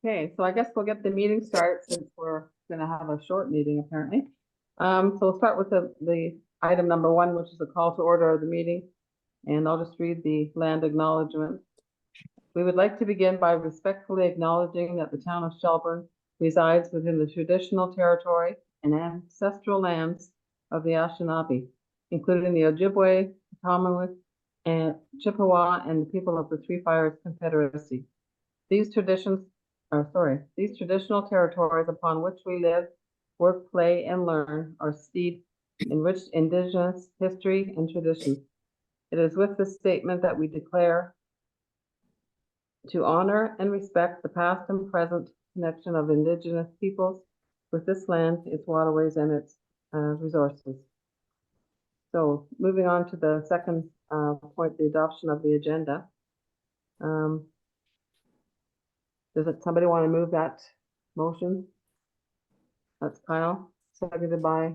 Okay, so I guess we'll get the meeting started since we're gonna have a short meeting apparently. So we'll start with the item number one, which is a call to order of the meeting. And I'll just read the land acknowledgement. We would like to begin by respectfully acknowledging that the town of Shelburne resides within the traditional territory and ancestral lands of the Anishinaabe, including the Ojibwe, Commonwealth, and Chippewa, and the people of the Three Fires Confederacy. These traditional territories upon which we live, work, play, and learn are steeped in rich indigenous history and traditions. It is with this statement that we declare to honor and respect the past and present connection of indigenous peoples with this land, its waterways, and its resources. So moving on to the second point, the adoption of the agenda. Does somebody want to move that motion? That's Kyle, seconded by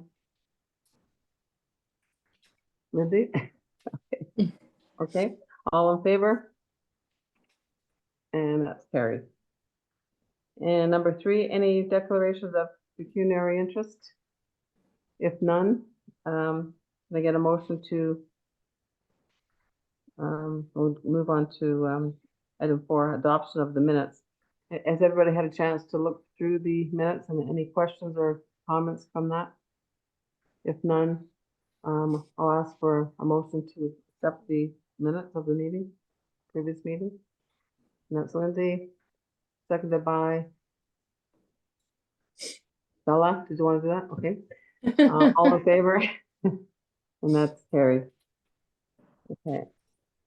Lindsay. Okay, all in favor? And that's carried. And number three, any declarations of pecuniary interest? If none, can I get a motion to we'll move on to item 4, adoption of the minutes. Has everybody had a chance to look through the minutes and any questions or comments from that? If none, I'll ask for a motion to accept the minutes of the meeting, previous meeting. And that's Lindsay, seconded by Bella. Did you want to do that? Okay. All in favor? And that's carried. Okay.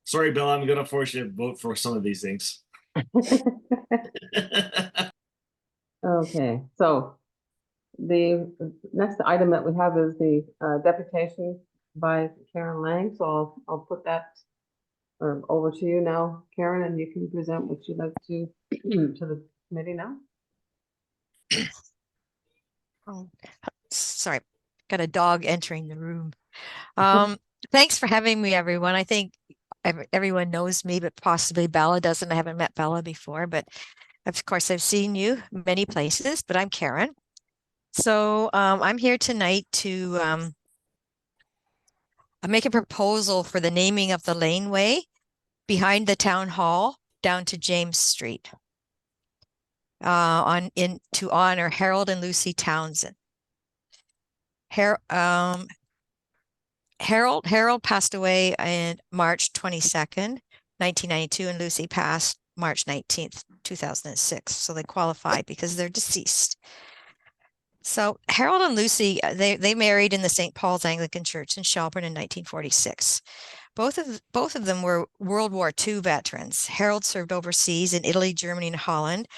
Sorry, Bella, I'm gonna force you to vote for some of these things. Okay, so the next item that we have is the deputation by Karen Lang. So I'll put that over to you now, Karen, and you can present what you'd like to the committee now. Oh, sorry, got a dog entering the room. Thanks for having me, everyone. I think everyone knows me, but possibly Bella doesn't. I haven't met Bella before, but of course I've seen you many places, but I'm Karen. So I'm here tonight to make a proposal for the naming of the laneway behind the town hall down to James Street to honor Harold and Lucy Townsend. Harold passed away in March 22nd, 1992, and Lucy passed March 19th, 2006. So they qualify because they're deceased. So Harold and Lucy, they married in the St. Paul's Anglican Church in Shelburne in 1946. Both of them were World War II veterans. Harold served overseas in Italy, Germany, and Holland,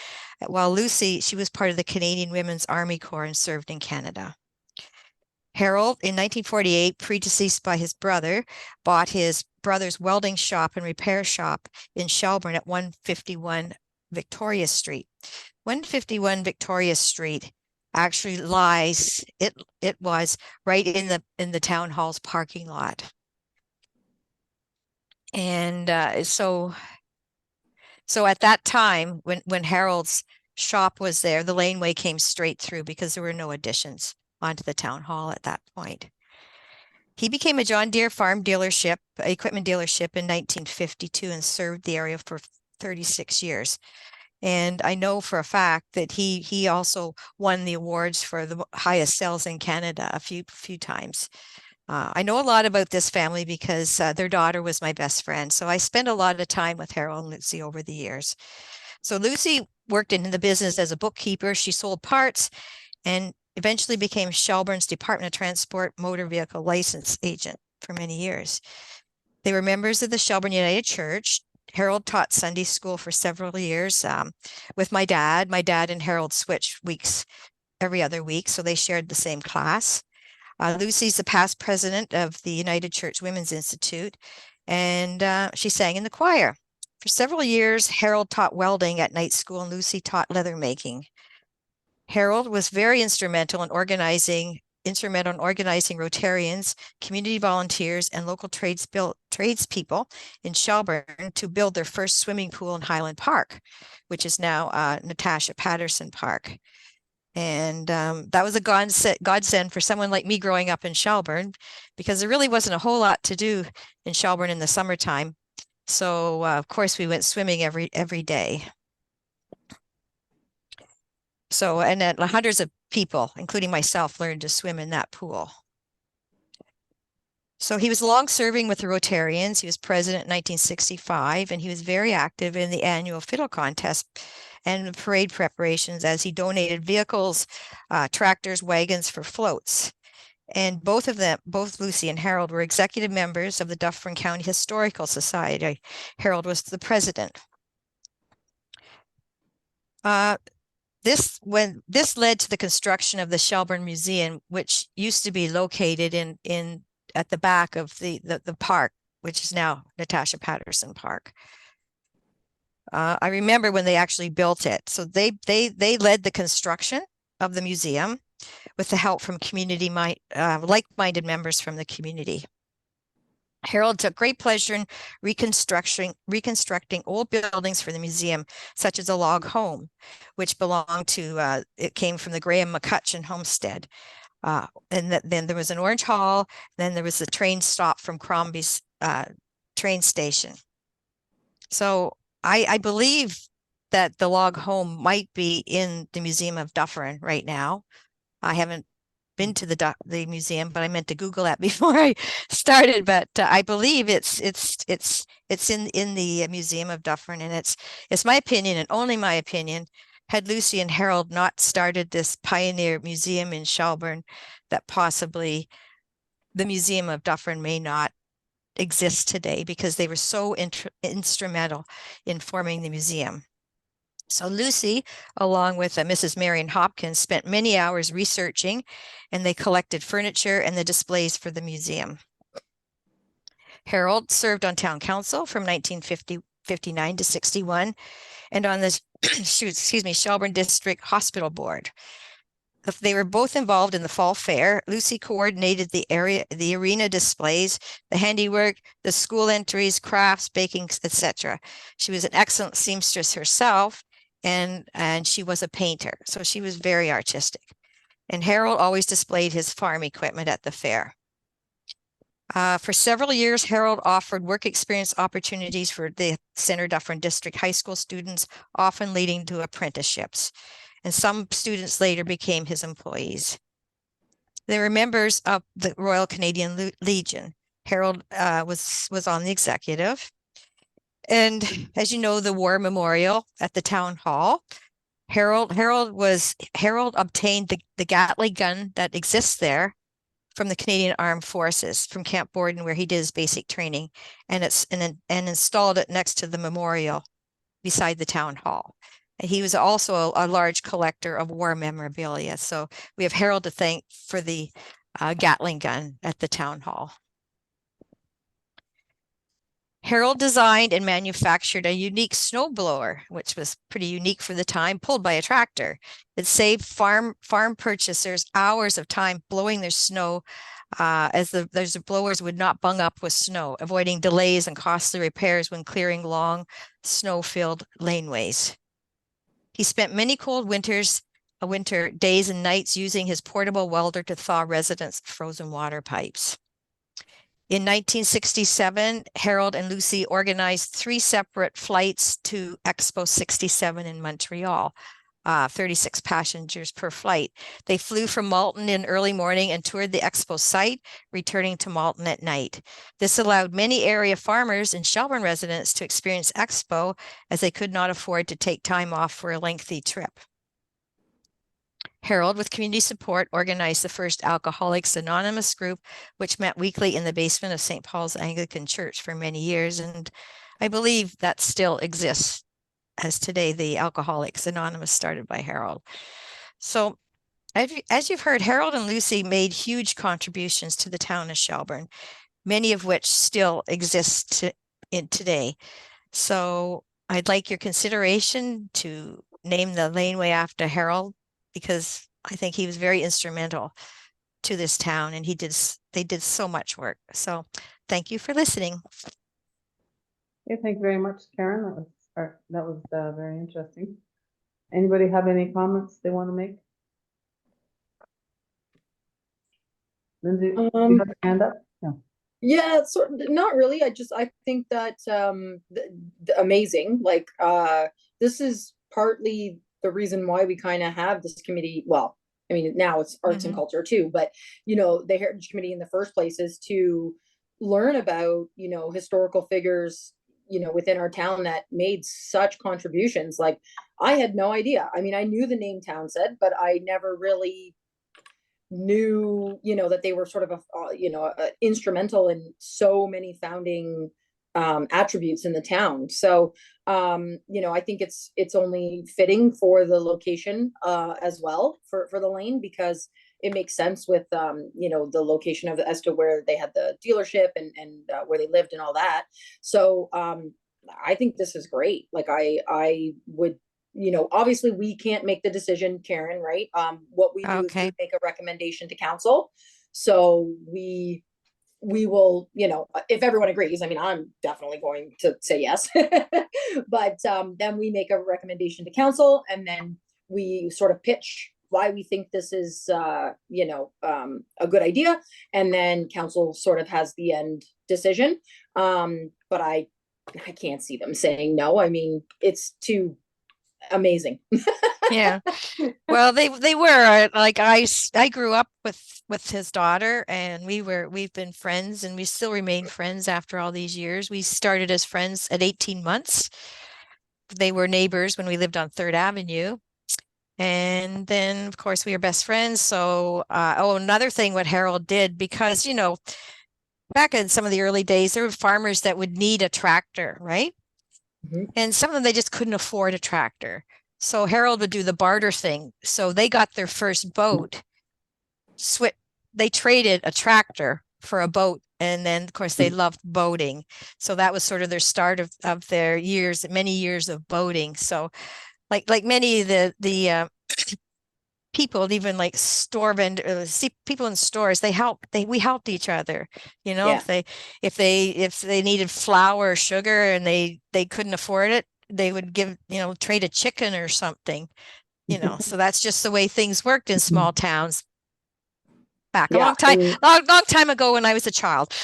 while Lucy, she was part of the Canadian Women's Army Corps and served in Canada. Harold, in 1948, predeceased by his brother, bought his brother's welding shop and repair shop in Shelburne at 151 Victoria Street. 151 Victoria Street actually lies, it was right in the town hall's parking lot. And so at that time, when Harold's shop was there, the laneway came straight through because there were no additions onto the town hall at that point. He became a John Deere farm dealership, equipment dealership in 1952 and served the area for 36 years. And I know for a fact that he also won the awards for the highest sales in Canada a few times. I know a lot about this family because their daughter was my best friend. So I spent a lot of time with Harold and Lucy over the years. So Lucy worked in the business as a bookkeeper. She sold parts and eventually became Shelburne's Department of Transport motor vehicle license agent for many years. They were members of the Shelburne United Church. Harold taught Sunday school for several years with my dad. My dad and Harold switched weeks every other week, so they shared the same class. Lucy's the past president of the United Church Women's Institute, and she sang in the choir. For several years, Harold taught welding at night school, and Lucy taught leather making. Harold was very instrumental in organizing instrumental in organizing Rotarians, community volunteers, and local tradespeople in Shelburne to build their first swimming pool in Highland Park, which is now Natasha Patterson Park. And that was a godsend for someone like me growing up in Shelburne, because there really wasn't a whole lot to do in Shelburne in the summertime. So of course we went swimming every day. So, and then hundreds of people, including myself, learned to swim in that pool. So he was long serving with the Rotarians. He was president in 1965, and he was very active in the annual fiddle contest and the parade preparations, as he donated vehicles, tractors, wagons for floats. And both of them, both Lucy and Harold, were executive members of the Dufferin County Historical Society. Harold was the president. This led to the construction of the Shelburne Museum, which used to be located in at the back of the park, which is now Natasha Patterson Park. I remember when they actually built it. So they led the construction of the museum with the help from like-minded members from the community. Harold took great pleasure in reconstructing old buildings for the museum, such as a log home, which belonged to, it came from the Graham McCutcheon homestead. And then there was an Orange Hall, then there was a train stop from Crombie's train station. So I believe that the log home might be in the Museum of Dufferin right now. I haven't been to the museum, but I meant to Google that before I started. But I believe it's in the Museum of Dufferin, and it's my opinion, and only my opinion. Had Lucy and Harold not started this pioneer museum in Shelburne, that possibly the Museum of Dufferin may not exist today, because they were so instrumental in forming the museum. So Lucy, along with Mrs. Marion Hopkins, spent many hours researching, and they collected furniture and the displays for the museum. Harold served on town council from 1959 to 61, and on the Shelburne District Hospital Board. They were both involved in the fall fair. Lucy coordinated the arena displays, the handiwork, the school entries, crafts, baking, etc. She was an excellent seamstress herself, and she was a painter, so she was very artistic. And Harold always displayed his farm equipment at the fair. For several years, Harold offered work experience opportunities for the Center Dufferin District High School students, often leading to apprenticeships. And some students later became his employees. They were members of the Royal Canadian Legion. Harold was on the executive. And as you know, the War Memorial at the town hall, Harold obtained the Gatling gun that exists there from the Canadian Armed Forces, from Camp Borden, where he did his basic training, and installed it next to the memorial beside the town hall. And he was also a large collector of war memorabilia. So we have Harold to thank for the Gatling gun at the town hall. Harold designed and manufactured a unique snowblower, which was pretty unique for the time, pulled by a tractor. It saved farm purchasers hours of time blowing their snow, as those blowers would not bung up with snow, avoiding delays and costly repairs when clearing long snow-filled laneways. He spent many cold winter days and nights using his portable welder to thaw residents' frozen water pipes. In 1967, Harold and Lucy organized 3 separate flights to Expo 67 in Montreal, 36 passengers per flight. They flew from Malton in early morning and toured the Expo site, returning to Malton at night. This allowed many area farmers and Shelburne residents to experience Expo, as they could not afford to take time off for a lengthy trip. Harold, with community support, organized the first Alcoholics Anonymous group, which met weekly in the basement of St. Paul's Anglican Church for many years. And I believe that still exists as today, the Alcoholics Anonymous, started by Harold. So as you've heard, Harold and Lucy made huge contributions to the town of Shelburne, many of which still exist today. So I'd like your consideration to name the laneway after Harold, because I think he was very instrumental to this town, and they did so much work. So thank you for listening. Okay, thank you very much, Karen. That was very interesting. Anybody have any comments they want to make? Lindsay, you have a hand up? No. Yeah, sort not really. I think that amazing. Like this is partly the reason why we kind of have this committee. Well, I mean now it's arts and culture too, but you know, the Heritage Committee in the first place is to learn about, you know, historical figures, you know, within our town that made such contributions. Like I had no idea. I mean, I knew the name Townsend, but I never really knew, you know, that they were sort of instrumental in so many founding attributes in the town. So you know, I think it's only fitting for the location as well for the lane, because it makes sense with you know, the location of as to where they had the dealership and where they lived and all that. So I think this is great. Like I would, you know, obviously we can't make the decision, Karen, right? What we do is we make a recommendation to council. So we will, you know, if everyone agrees, I mean, I'm definitely going to say yes, but then we make a recommendation to council, and then we sort of pitch why we think this is, you know, a good idea. And then council sort of has the end decision. But I can't see them saying no. I mean, it's too amazing. Yeah. Well, they were like I grew up with his daughter, and we've been friends, and we still remain friends after all these years. We started as friends at 18 months. They were neighbors when we lived on 3rd Avenue. And then of course we were best friends. So another thing what Harold did, because you know, back in some of the early days, there were farmers that would need a tractor, right? And some of them, they just couldn't afford a tractor. So Harold would do the barter thing. So they got their first boat. They traded a tractor for a boat. And then of course they loved boating. So that was sort of their start of their years, many years of boating. So like many of the people, even like store vendors, people in stores, we helped each other, you know. Yeah. if they needed flour or sugar and they couldn't afford it, they would give, you know, trade a chicken or something, you know. So that's just the way things worked in small towns back a long time ago when I was a child.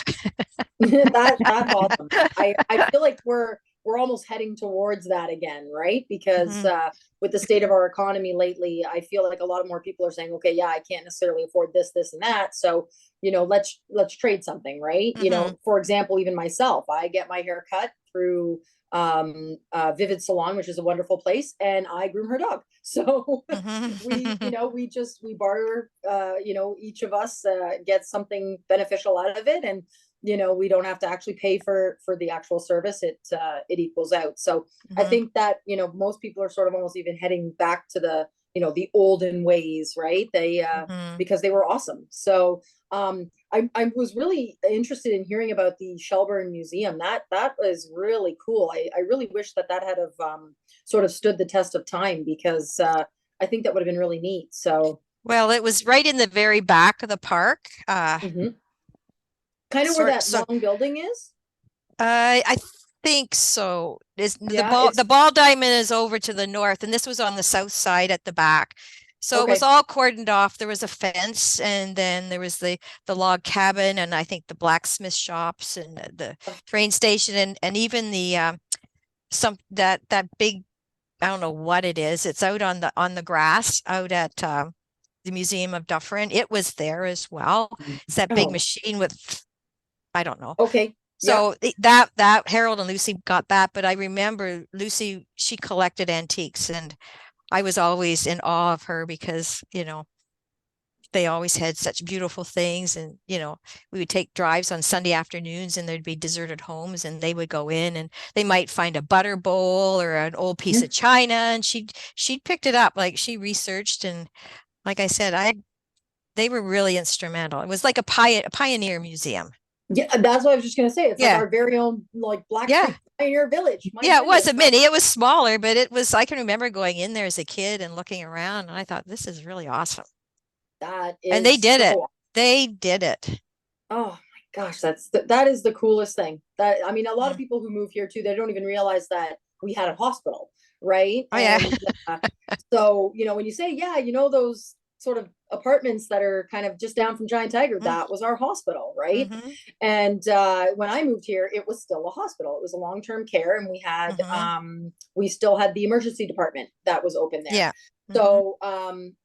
That's awesome. I feel like we're almost heading towards that again, right? Because with the state of our economy lately, I feel like a lot of more people are saying, okay, yeah, I can't necessarily afford this, and that. So, you know, let's trade something, right? You know, for example, even myself, I get my hair cut through Vivid Salon, which is a wonderful place, and I groom her dog. So we, you know, we barter, you know, each of us gets something beneficial out of it, and you know, we don't have to actually pay for the actual service. It equals out. So I think that, you know, most people are sort of almost even heading back to the, you know, the olden ways, right? They because they were awesome. So I was really interested in hearing about the Shelburne Museum. That was really cool. I really wish that had of sort of stood the test of time, because I think that would have been really neat. So well, it was right in the very back of the park. Kind of where that long building is? I think so. Yeah, the ball diamond is over to the north, and this was on the south side at the back. So it was all cordoned off. There was a fence, and then there was the log cabin, and I think the blacksmith shops and the train station, and even the that big, I don't know what it is. It's out on the grass out at the Museum of Dufferin. It was there as well. It's that big machine with, I don't know. Okay. So that Harold and Lucy got that, but I remember Lucy, she collected antiques, and I was always in awe of her because, you know, they always had such beautiful things. And, you know, we would take drives on Sunday afternoons, and there'd be deserted homes, and they would go in and they might find a butter bowl or an old piece of china, and she'd picked it up. Like, she researched, and like I said, they were really instrumental. It was like a pioneer museum. Yeah, that's what I was just gonna say. It's like our very own, like, Blackstreet Pioneer Village. It was a mini. It was smaller, but it was. I can remember going in there as a kid and looking around, and I thought, this is really awesome. That is, and they did it. They did it. Oh my gosh, that is the coolest thing. That, I mean, a lot of Mm. people who move here too, they don't even realize that we had a hospital, right? Oh, yeah. And so, you know, when you say, yeah, you know, those sort of apartments that are kind of just down from Giant Tiger, Mm. that was our hospital, right? Mhm. And when I moved here, it was still a hospital. It was a long-term care, and we had we still had the emergency department that was open there. Yeah. Mhm. So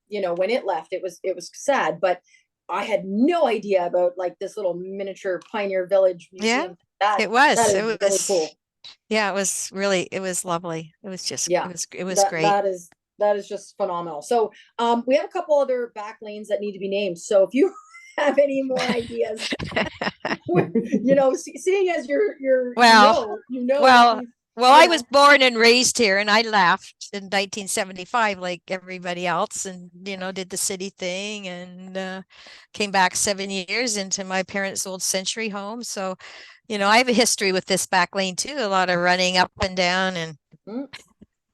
you know, when it left, it was sad, but I had no idea about like this little miniature pioneer village Yeah, museum. That it was. that is It really was. cool. Yeah, it was really. It was lovely. It was just. Yeah, It was great. that is just phenomenal. So we have a couple other back lanes that need to be named. So if you have any more ideas, you know, seeing as you're Well, you know, well, well, you I know. was born and raised here, and I left in 1975, like everybody else, and you know, did the city thing, and came back 7 years into my parents' old Century home. So, you know, I have a history with this back lane too. A lot of running up and down and Mhm.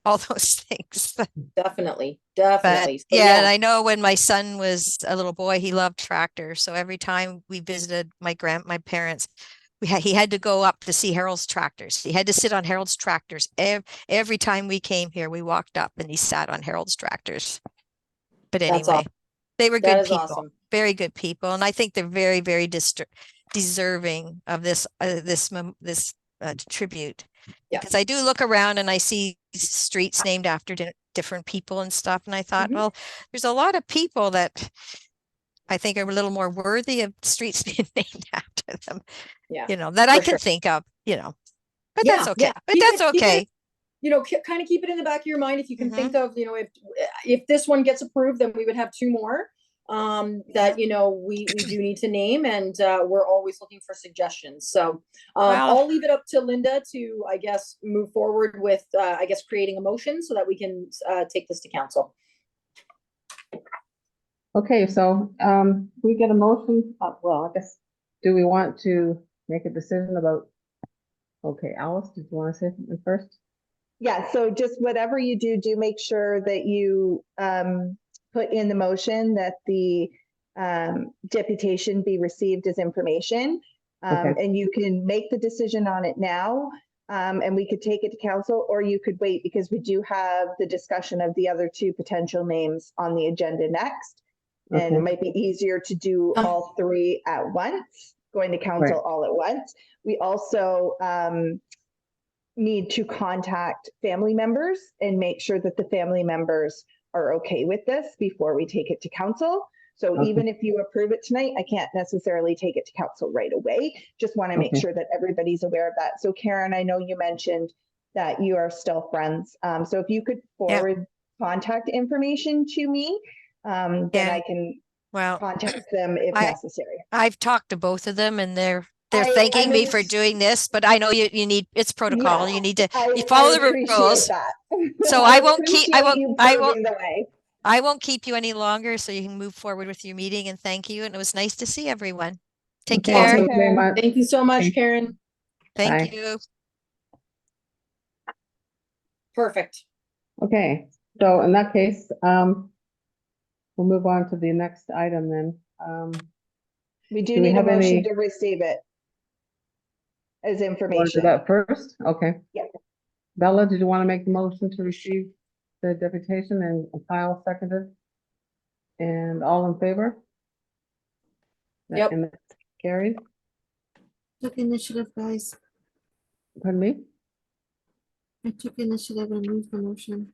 all those things. Definitely, But definitely. So, yeah, and I know when my son was a little boy, he loved tractors. So every time we visited my parents, he had to go up to see Harold's tractors. He had to sit on Harold's tractors. Every time we came here, we walked up and he sat on Harold's tractors. But that's anyway, awesome. they were That good is people, awesome. very good people, and I think they're very, very deserving of this tribute. Yeah. Because I do look around and I see streets named after different people and stuff, and I thought, Mhm. well, there's a lot of people that I think are a little more worthy of streets being named after them. Yeah, You know, that I for can sure. think of. You know, but Yeah, that's okay. yeah. But that's okay. You know, kind of keep it in the back of your mind. If you can Mhm. think of, you know, if this one gets approved, then we would have two more that, you know, we do need to name, and we're always looking for suggestions. So Well, I'll leave it up to Linda to, I guess, move forward with, I guess, creating a motion so that we can take this to council. Okay, so, we get a motion, well, I guess, do we want to make a decision about? Okay, Alice, did you want to say something first? Yeah, so just whatever you do, do make sure that you put in the motion that the deputation be received as information. Okay. And you can make the decision on it now, and we could take it to council, or you could wait because we do have the discussion of the other two potential names on the agenda next. And Okay. it might be easier to do all three at once, going to council Right. all at once. We also need to contact family members and make sure that the family members are okay with this before we take it to council. So Okay. even if you approve it tonight, I can't necessarily take it to council right away. Just want to make Okay. sure that everybody's aware of that. So Karen, I know you mentioned that you are still friends. So if you could forward contact information to me, then Yeah. I can well, contact them if I- necessary. I've talked to both of them, and they're I thanking me for understand. doing this. But I know you need, it's protocol. Yeah, You need to I follow the appreciate rules. that. So I won't appreciate you paving the way. I won't keep you any longer, so you can move forward with your meeting, and thank you. And it was nice to see everyone. Take Okay, care. thank you very much. Thank you so much, Thank- Karen. Thank Bye. you. Perfect. Okay, so in that case, we'll move on to the next item then. We Do do we need a have motion any- to receive it as Want to do information. that first? Okay. Yeah. Bella, did you want to make the motion to receive the deputation, and Kyle seconded? And all in favor? Yep. And that's carried, Took initiative, guys. pardon me? I took initiative and moved the motion.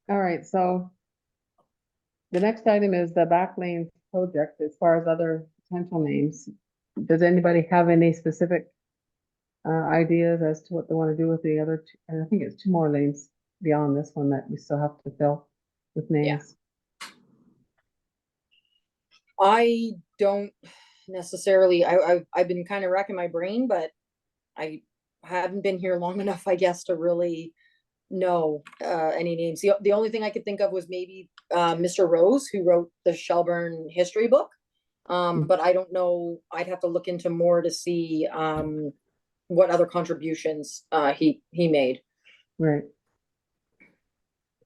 All right, so the next item is the back lane project as far as other potential names. Does anybody have any specific ideas as to what they want to do with the other two? And I think it's two more lanes beyond this one that we still have to fill with names. I don't necessarily, I've been kind of racking my brain, but I haven't been here long enough, I guess, to really know any names. The only thing I could think of was maybe Mr. Rose, who wrote the Shelburne history book. But I don't know, I'd have to look into more to see what other contributions he made. Right.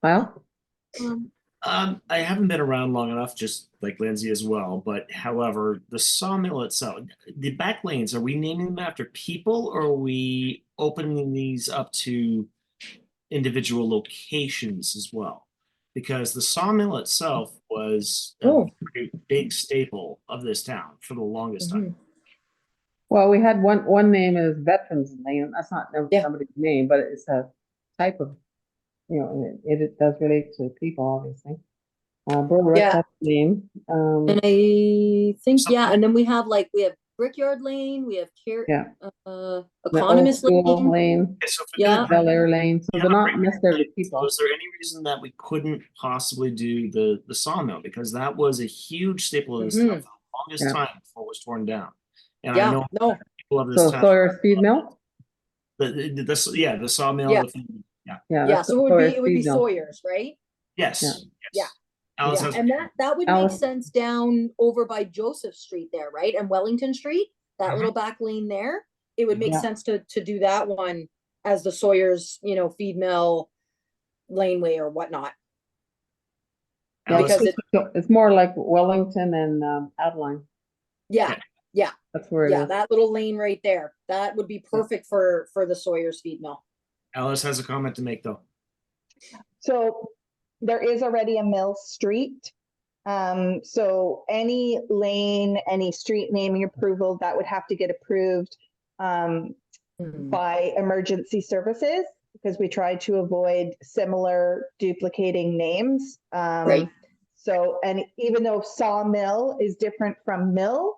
Kyle? I haven't been around long enough, just like Lindsay as well. But however, the sawmill itself, the back lanes, are we naming them after people, or are we opening these up to individual locations as well? Because the sawmill itself was a Oh. pretty big staple of this town for the longest time. Mhm. Well, we had one name is Veterans Lane. That's not Yeah. somebody's name, but it's a type of, it does relate to people, obviously. Berwick, Yeah. that's the name. And I think, Some- yeah, and then we have Brickyard Lane, we have Yeah. The old Economist school Lane. lane, Okay, so if we're Yeah. gonna Bel Air Lane, so Yeah, they're not right. necessarily So people. is there any reason that we couldn't possibly do the sawmill? Because that was a huge staple of this town for the longest Yeah. time before it was torn down. And I Yeah, know no, people of this So town, Sawyer's Feed Mill? the sawmill. Yeah. Yeah. Yeah. yeah, that's so Sawyer's it would be Feed Mill. Sawyer's, right? Yes. Yeah. Yes. Alice Yeah, has- and that would make Alice- sense down over by Joseph Street there, right? And Wellington Street, that Mhm. little back lane there. It would make Yeah. sense to do that one as the Sawyer's, feed mill laneway or whatnot. Yeah, Alice, because it's more like Wellington and Adeline. Yeah, That's where it yeah, is. that little lane right there. That would be perfect for the Sawyer's feed mill. Alice has a comment to make though. So there is already a Mill Street. So any lane, any street naming approval, that would have to get approved by emergency services, because we try to avoid similar duplicating names. Right. So, and even though sawmill is different from mill,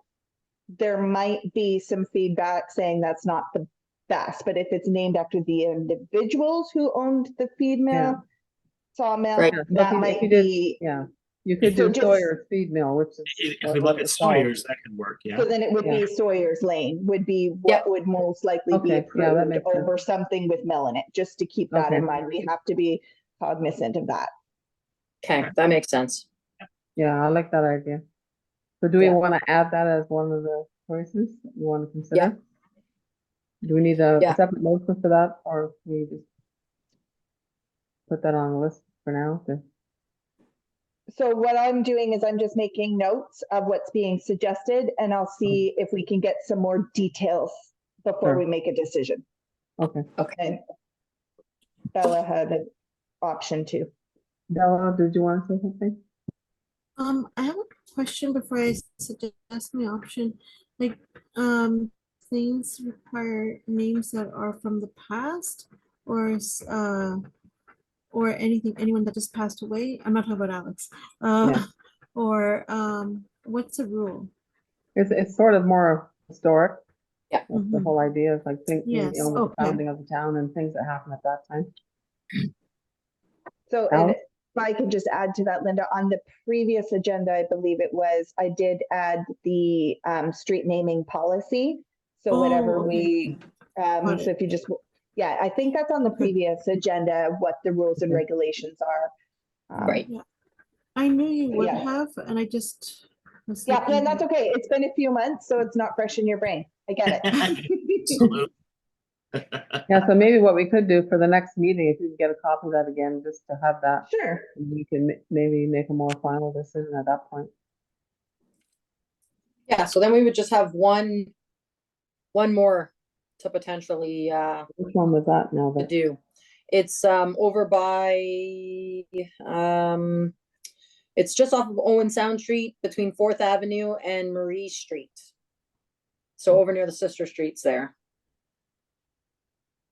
there might be some feedback saying that's not the best, but if it's named after the individuals who owned the feed mill, Yeah. sawmill, Right. Yeah, so if that you- if might you did- be, Yeah, you could So do just- Sawyer's Feed Mill, which is. If what- we what look at it's called. Sawyer's, that could work, yeah. so then it would be Sawyer's Lane would be Yep. what would most likely be Okay, yeah, that approved makes sense. over something with mill in it, just to keep that in Okay. mind. We have to be cognizant of that. Okay, that makes sense. Yeah, I like that idea. So do we Yeah. want to add that as one of the choices that you want to consider? Yeah. Do we need a Yeah. separate motion for that, or can we just put that on the list for now? So what I'm doing is I'm just making notes of what's being suggested, and I'll see if we can get some more details before Sure. we make a decision. Okay. Okay. And Bella had an option too. Della, did you want to say something? I have a question before I suggest my option. Like, things require names that are from the past, or anyone that just passed away. I'm not talking about Alex. Yeah. Or, what's the rule? It's sort of more historic. Yeah. That's the Mhm. whole idea is like think, Yes, with the okay. founding of the town and things that happened at that time. So, and Alice? if I could just add to that, Linda, on the previous agenda, I believe it was, I did add the street naming policy. So whatever Oh, we, Got so it. if you just, yeah, I think that's on the previous agenda, what the rules and Okay. regulations are. Right. I knew you would Yeah. have, and I just was Yeah, looking and that's okay. It's been a few months, so it's not fresh in your brain. I get it. Absolutely. Yeah, so maybe what we could do for the next meeting, if you can get a copy of that again, just to have that, Sure. we can maybe make a more final decision at that point. Yeah, so then we would just have one more to potentially Which one was that now? to That do. It's over by it's just off of Owen Sound Street between 4th Avenue and Marie Street. So over near the sister streets there.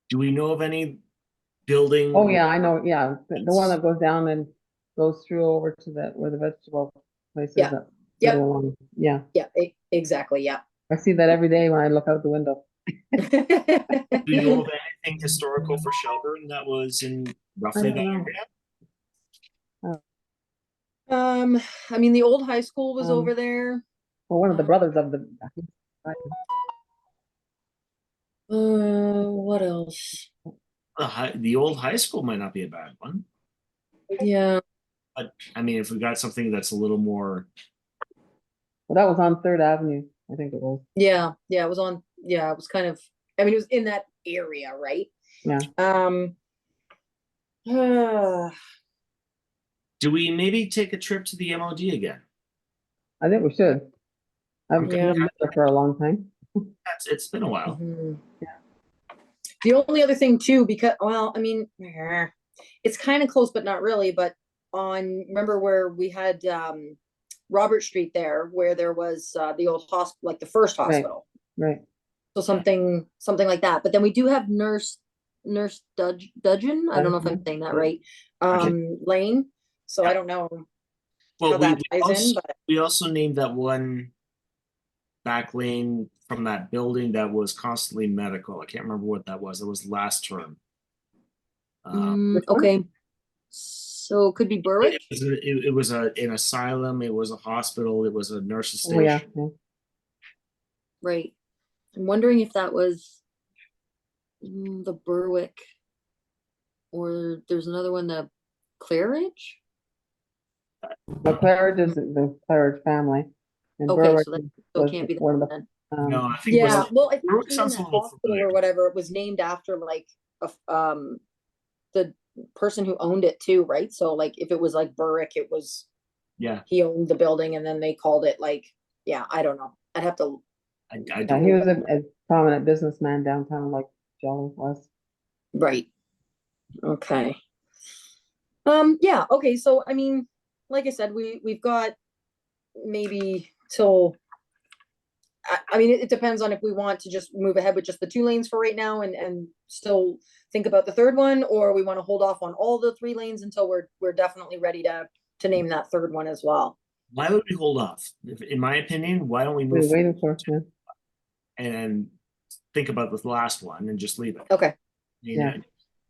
Do we know of any building? Oh, yeah, I know, yeah, the one that goes down and goes through over to where the vegetable place is. Yeah. that Yep. little one. Yeah, Yeah, exactly, yeah. I see that every day when I look out the window. Do you know of anything historical for Shelburne that was in roughly I that don't know. area? I mean, the old high school was Um, over there. Well, one of the brothers of the, What else? The old high school might not be a bad one. Yeah, I mean, if we got something that's a little more, well, that was on Third Avenue, I think it was. yeah, it was on, it was kind of, I mean, it was in that area, right? Yeah. Do we maybe take a trip to the MOD again? I think we should. I've Okay. been there for a long time. It's been a while. Mhm. The only other thing too, because, well, I mean, it's kind of close, but not really, but remember where we had, Robert Street there, where there was, the old hospital, like the first Right. hospital. Right. So something like that. But then we do have Nurse Dudgeon. I don't know if I'm saying that right. Lane. So I don't know Well, how that ties in, but we also named that one back lane from that building that was constantly medical. I can't remember what that was. It was last term. Which one? okay. So it could be Berwick. It was an asylum. It was a hospital. It was a nurse's Oh, yeah, station. yeah. Right. I'm wondering if that was the Berwick, or there's another one, the Claridge. Well, Claridge is the Claridge family. And Okay, Berwick so that was can't be that one of one the, then. No, I think Yeah, was well, I think Berwick even sounds a that little hospital familiar. or whatever, it was named after like the person who owned it too, right? So like if it was like Berwick, it was Yeah, he owned the building and then they called it like, yeah, I don't know. I'd have to, I yeah, don't. he was a prominent businessman downtown like Jelly was. right. Okay. Yeah, okay, so I mean, like I said, we've got maybe till I mean, it depends on if we want to just move ahead with just the 2 lanes for right now and still think about the third one, or we want to hold off on all the 3 lanes until we're definitely ready to name that third one as well. Why would we hold off? In my opinion, why don't we We move were waiting for, yeah. and think about the last one and just leave it? Okay, You know,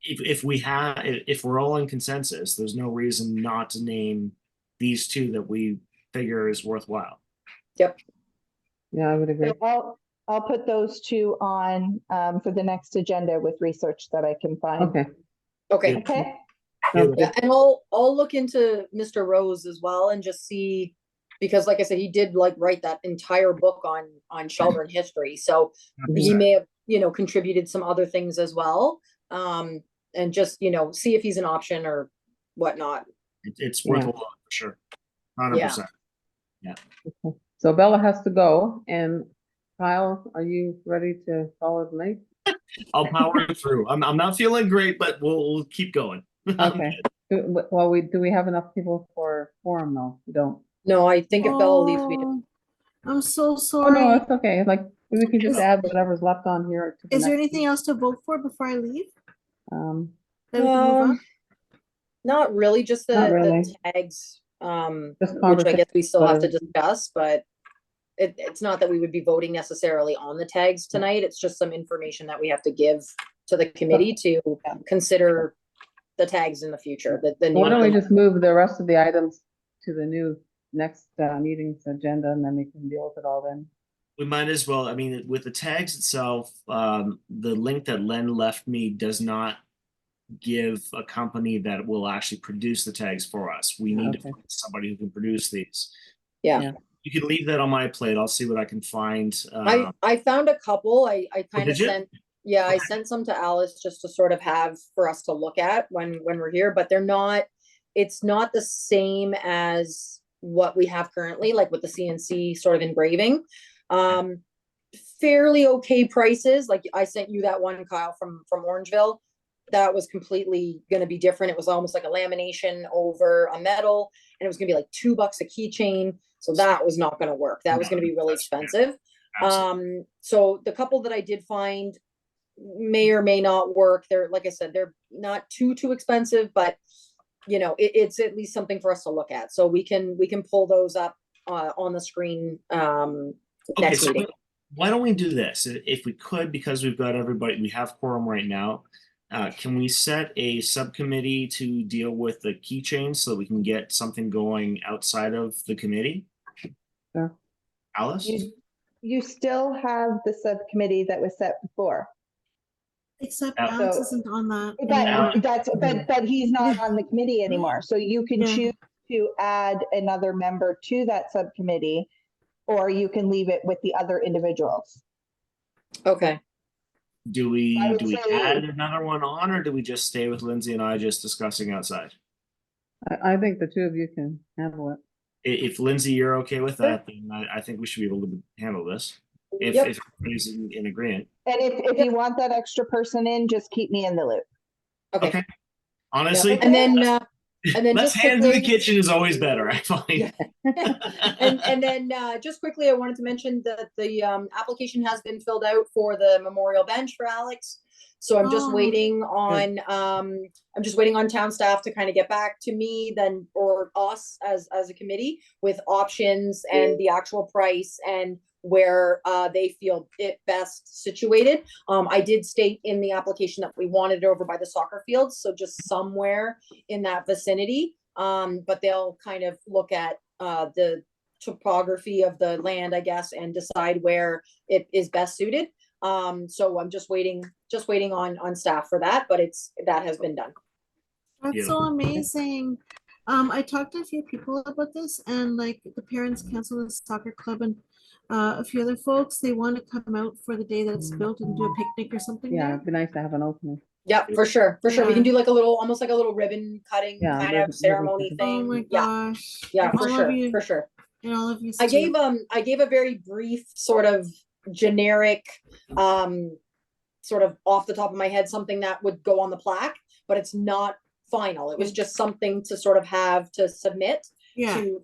Yeah. if we're all in consensus, there's no reason not to name these 2 that we figure is worthwhile. yep, Yeah, I would agree. So I'll put those 2 on for the next agenda with research that I can find. Okay. okay. Okay. Sounds Yeah, good. and I'll look into Mr. Rose as well and just see, because like I said, he did like write that entire book on Shelburne history. So he may have, contributed some other things as well. And just, see if he's an option or whatnot. It's worth a Yeah. look for sure. 100%. So Bella has to go, and Kyle, are you ready to call it late? I'll power through. I'm not feeling great, but we'll keep going. Okay. Well, do we have enough people for quorum though? We don't. No, I think if Bella leaves, we Oh, I'm so Oh, no, sorry. it's okay. Like, we can just Is- add whatever's left on here. To the Is there next anything else to vote for before I leave? one. That we can move on? not really, just Not the really. tags, Just which I guess we still have to conversation. discuss, but it's not that we would be voting necessarily on the tags tonight. It's just some information that we have to give to the committee to Yeah. consider the tags in the future, the Why don't we new. just move the rest of the items to the new next meeting's agenda, and then we can deal with it all then. We might as well. I mean, with the tags itself, the link that Len left me does not give a company that will actually produce the tags for us. We need to Okay. find somebody who can produce these. Yeah. Yeah. You can leave that on my plate. I'll see what I can find. I found a couple, I kind did of you? sent, yeah, I sent some to Alice just to sort of have for us to look at when we're here, but it's not the same as what we have currently, like with the CNC sort of engraving. Fairly okay prices, like I sent you that one, Kyle, from Orangeville. That was completely gonna be different. It was almost like a lamination over a metal, and it was gonna be like $2 a keychain. So that was not gonna work. That was gonna be really expensive. Absolutely. So the couple that I did find may or may not work. They're, like I said, they're not too expensive, but it's at least something for us to look at. So we can pull those up on the screen Okay, next so meeting. why don't we do this? If we could, because we've got everybody, we have quorum right now. Can we set a subcommittee to deal with the keychains so that we can get something going outside of the committee? Sure. Alice? You still have the subcommittee that was set before. Except Yeah. Alex So- isn't on that. But he's not on the committee anymore. So you can Yeah. choose to add another member to that subcommittee, or you can leave it with the other individuals. Okay. Do we I would say- add another one on, or do we just stay with Lindsay and I just discussing outside? I think the two of you can handle it. If Lindsay, you're okay with that, then I think we should be able to handle this. If Yep. if everybody's in agreement. And if you want that extra person in, just keep me in the loop. Okay. Honestly, And then, less just hands in the quickly. kitchen is always better, I find. Yeah. And then just quickly, I wanted to mention that the application has been filled out for the memorial bench for Alex. So I'm just Oh. waiting on town staff to kind of get back to me then, or us as a committee with options and the actual price and where they feel it best situated. I did state in the application that we wanted it over by the soccer fields, so just somewhere in that vicinity. But they'll kind of look at the topography of the land, I guess, and decide where it is best suited. So I'm just waiting on staff for that, but that has been done. That's so amazing. I talked to a few people about this, and like the Parents Council of the Soccer Club and a few other folks, they want to come out for the day that it's built and do a picnic or something Yeah, there. it'd be nice to have an opening. Yeah, for sure. We Yeah. can do like almost like a little ribbon cutting Yeah, kind ribbon of ceremony cutting. Oh thing. my Yeah, gosh. yeah, And for all sure, of you, for sure. and all of you. I too. gave a very brief sort of generic, sort of off the top of my head, something that would go on the plaque, but it's not final. It was just something to sort of have to submit Yeah. to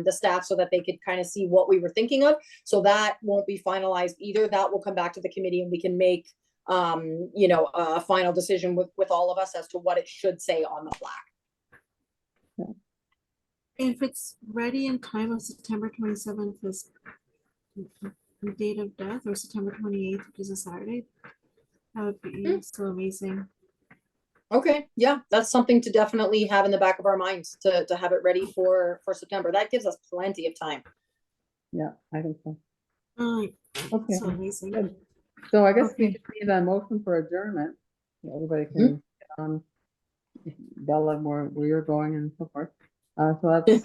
the staff so that they could kind of see what we were thinking of. So that won't be finalized either. That will come back to the committee and we can make a final decision with all of us as to what it should say on the plaque. If it's ready in time of September 27th is the date of death, or September 28th, which is a Saturday, that would be so amazing. Okay, yeah, that's something to definitely have in the back of our minds to have it ready for September. That gives us plenty of time. Yeah, I think so. Oh, Okay, so amazing. good. So I guess we Okay. just need a motion for adjournment. Everybody can get on, Bella, where you're going and so forth. So that's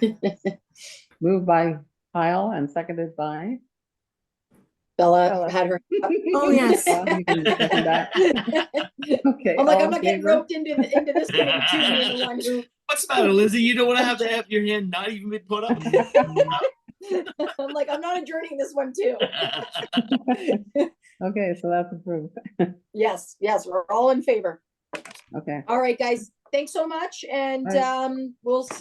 moved by Kyle and seconded by. Bella Bella. had her. Oh, yes. You can second that. Okay. I'm like, all I'm in not getting favor? roped into this committee too. Being the one who, What's the matter, Lindsay? You don't want to have your hand not even been put up. I'm like, I'm not adjourning this one too. Okay, so that's approved. Yes, we're all in favor. Okay. All right, guys, thanks so much, and All right. we'll see.